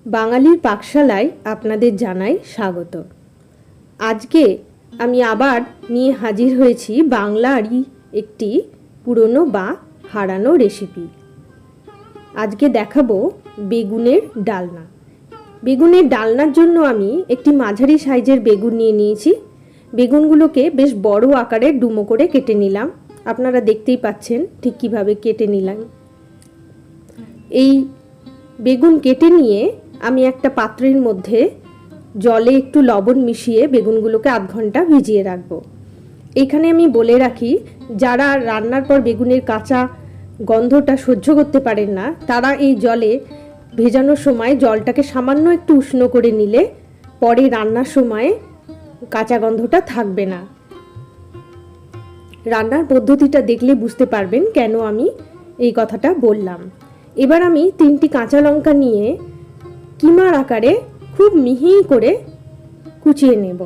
বাঙালির পাকশালায় আপনাদের জানাই স্বাগত। আজকে আমি আবার নিয়ে হাজির হয়েছি বাংলারই একটি পুরনো বা হারানো রেসিপি। আজকে দেখাবো বেগুনের ডালনা। বেগুনের ডালনার জন্য আমি একটি মাঝারি সাইজের বেগুন নিয়ে নিয়েছি। বেগুনগুলোকে বেশ বড় আকারের ডুমো করে কেটে নিলাম। আপনারা দেখতেই পাচ্ছেন ঠিক কীভাবে কেটে নিলাম। এই বেগুন কেটে নিয়ে আমি একটা পাত্রের মধ্যে জলে একটু লবণ মিশিয়ে বেগুনগুলোকে আধ ঘন্টা ভিজিয়ে রাখবো। এখানে আমি বলে রাখি, যারা রান্নার পর বেগুনের কাঁচা গন্ধটা সহ্য করতে পারেন না, তারা এই জলে ভেজানোর সময় জলটাকে সামান্য একটু উষ্ণ করে নিলে পরে রান্নার সময় কাঁচা গন্ধটা থাকবে না। রান্নার পদ্ধতিটা দেখলে বুঝতে পারবেন কেন আমি এই কথাটা বললাম। এবার আমি 3টি কাঁচা লঙ্কা নিয়ে কিমার আকারে খুব মিহি করে কুচিয়ে নেব।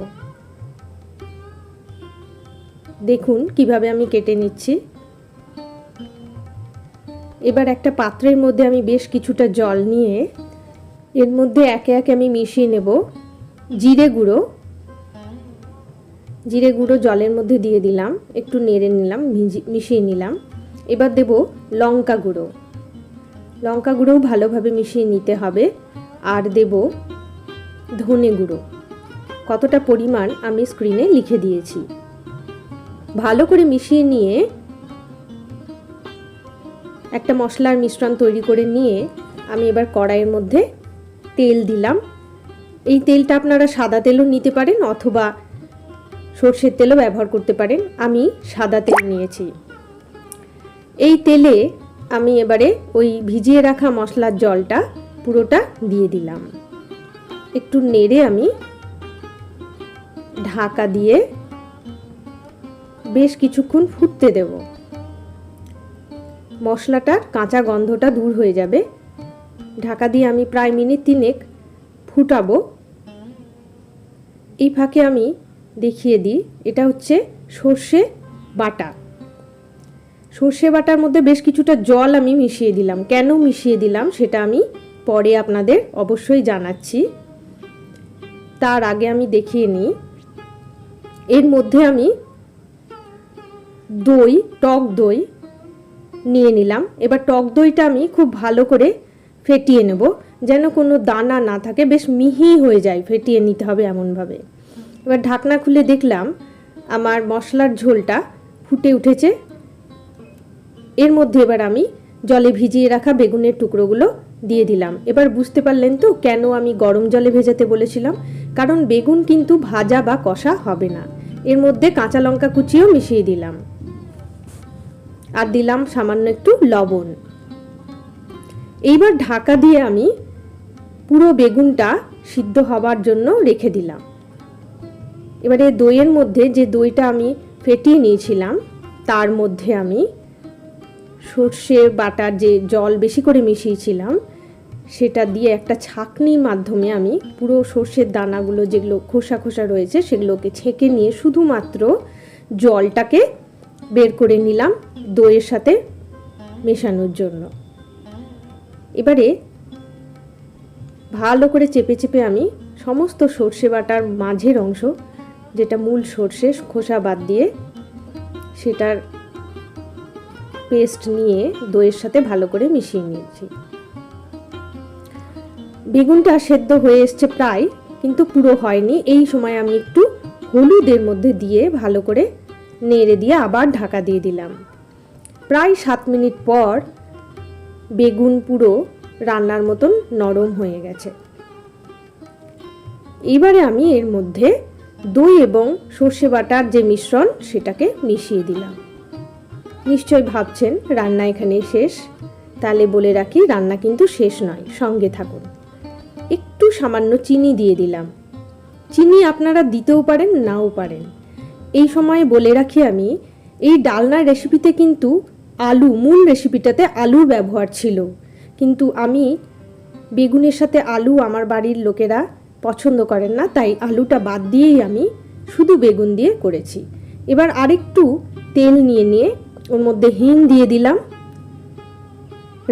দেখুন কিভাবে আমি কেটে নিচ্ছি। এবার একটা পাত্রের মধ্যে আমি বেশ কিছুটা জল নিয়ে এর মধ্যে একে একে আমি মিশিয়ে নেব জিরে গুঁড়ো। জিরে গুঁড়ো জলের মধ্যে দিয়ে দিলাম, একটু নেড়ে নিলাম, মিশিয়ে নিলাম। এবার দেব লঙ্কা গুঁড়ো। লঙ্কা গুঁড়োও ভালোভাবে মিশিয়ে নিতে হবে। আর দেব ধনে গুঁড়ো। কতটা পরিমাণ আমি স্ক্রিনে লিখে দিয়েছি। ভালো করে মিশিয়ে নিয়ে একটা মশলার মিশ্রণ তৈরি করে নিয়ে আমি এবার কড়াইয়ের মধ্যে তেল দিলাম। এই তেলটা আপনারা সাদা তেলও নিতে পারেন অথবা সর্ষের তেলও ব্যবহার করতে পারেন। আমি সাদা তেল নিয়েছি। এই তেলে আমি এবারে ওই ভিজিয়ে রাখা মশলার জলটা পুরোটা দিয়ে দিলাম। একটু নেড়ে আমি ঢাকা দিয়ে বেশ কিছুক্ষণ ফুটতে দেব। মশলাটার কাঁচা গন্ধটা দূর হয়ে যাবে। ঢাকা দিয়ে আমি প্রায় মিনিট 3 ফুটাবো। এই ফাঁকে আমি দেখিয়ে দিই, এটা হচ্ছে সর্ষে বাটা। সর্ষে বাটার মধ্যে বেশ কিছুটা জল আমি মিশিয়ে দিলাম। কেন মিশিয়ে দিলাম সেটা আমি পরে আপনাদের অবশ্যই জানাচ্ছি। তার আগে আমি দেখিয়ে নিই, এর মধ্যে আমি দই, টক দই নিয়ে নিলাম। এবার টক দইটা আমি খুব ভালো করে ফেটিয়ে নেব, যেন কোনো দানা না থাকে, বেশ মিহি হয়ে যায়। ফেটিয়ে নিতে হবে এমনভাবে। এবার ঢাকনা খুলে দেখলাম আমার মশলার ঝোলটা ফুটে উঠেছে। এর মধ্যে এবার আমি জলে ভিজিয়ে রাখা বেগুনের টুকরোগুলো দিয়ে দিলাম। এবার বুঝতে পারলেন তো কেন আমি গরম জলে ভেজাতে বলেছিলাম? কারণ বেগুন কিন্তু ভাজা বা কষা হবে না। এর মধ্যে কাঁচা লঙ্কা কুচিও মিশিয়ে দিলাম আর দিলাম সামান্য একটু লবণ। এইবার ঢাকা দিয়ে আমি পুরো বেগুনটা সিদ্ধ হবার জন্য রেখে দিলাম। এবারে দইয়ের মধ্যে, যে দইটা আমি ফেটিয়ে নিয়েছিলাম, তার মধ্যে আমি সর্ষে বাটার যে জল বেশি করে মিশিয়েছিলাম সেটা দিয়ে একটা ছাঁকনির মাধ্যমে আমি পুরো সর্ষের দানাগুলো যেগুলো খোসা খোসা রয়েছে সেগুলোকে ছেঁকে নিয়ে শুধুমাত্র জলটাকে বের করে নিলাম দইয়ের সাথে মেশানোর জন্য। এবারে ভালো করে চেপে চেপে আমি সমস্ত সর্ষে বাটার মাঝের অংশ, যেটা মূল সর্ষে খোসা বাদ দিয়ে, সেটার পেস্ট নিয়ে দইয়ের সাথে ভালো করে মিশিয়ে নিয়েছি। বেগুনটা সেদ্ধ হয়ে এসছে প্রায়, কিন্তু পুরো হয়নি। এই সময় আমি একটু হলুদের মধ্যে দিয়ে ভালো করে নেড়ে দিয়ে আবার ঢাকা দিয়ে দিলাম। প্রায় 7 মিনিট পর বেগুন পুরো রান্নার মতন নরম হয়ে গেছে। এইবারে আমি এর মধ্যে দই এবং সর্ষে বাটার যে মিশ্রণ সেটাকে মিশিয়ে দিলাম। নিশ্চয় ভাবছেন রান্না এখানে শেষ। তাহলে বলে রাখি, রান্না কিন্তু শেষ নয়, সঙ্গে থাকুন। একটু সামান্য চিনি দিয়ে দিলাম। চিনি আপনারা দিতেও পারেন, নাও পারেন। এই সময় বলে রাখি, আমি এই ডালনার রেসিপিতে কিন্তু মূল রেসিপিটাতে আলুর ব্যবহার ছিল, কিন্তু আমি বেগুনের সাথে আলু আমার বাড়ির লোকেরা পছন্দ করেন না, তাই আলুটা বাদ দিয়েই আমি শুধু বেগুন দিয়ে করেছি। এবার আরেকটু তেল নিয়ে ওর মধ্যে হিং দিয়ে দিলাম,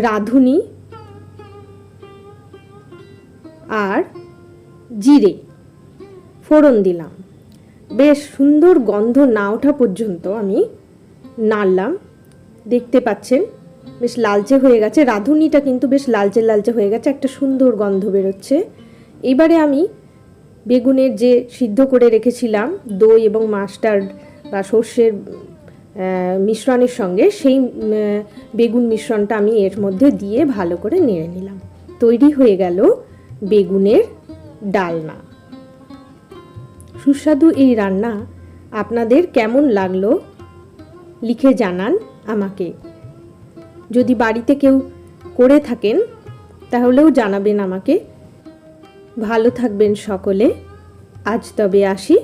রাঁধুনি আর জিরে ফোড়ন দিলাম। বেশ সুন্দর গন্ধ না ওঠা পর্যন্ত আমি নাড়লাম। দেখতে পাচ্ছেন বেশ লালচে হয়ে গেছে, রাঁধুনিটা কিন্তু বেশ লালচে লালচে হয়ে গেছে, একটা সুন্দর গন্ধ বেরোচ্ছে। এবারে আমি বেগুনের যে সিদ্ধ করে রেখেছিলাম দই এবং মাস্টার্ড বা সর্ষের মিশ্রণের সঙ্গে, সেই বেগুন মিশ্রণটা আমি এর মধ্যে দিয়ে ভালো করে নেড়ে নিলাম। তৈরি হয়ে গেল বেগুনের ডালনা। সুস্বাদু এই রান্না আপনাদের কেমন লাগলো লিখে জানান আমাকে। যদি বাড়িতে কেউ করে থাকেন তাহলেও জানাবেন আমাকে। ভালো থাকবেন সকলে। আজ তবে আসি।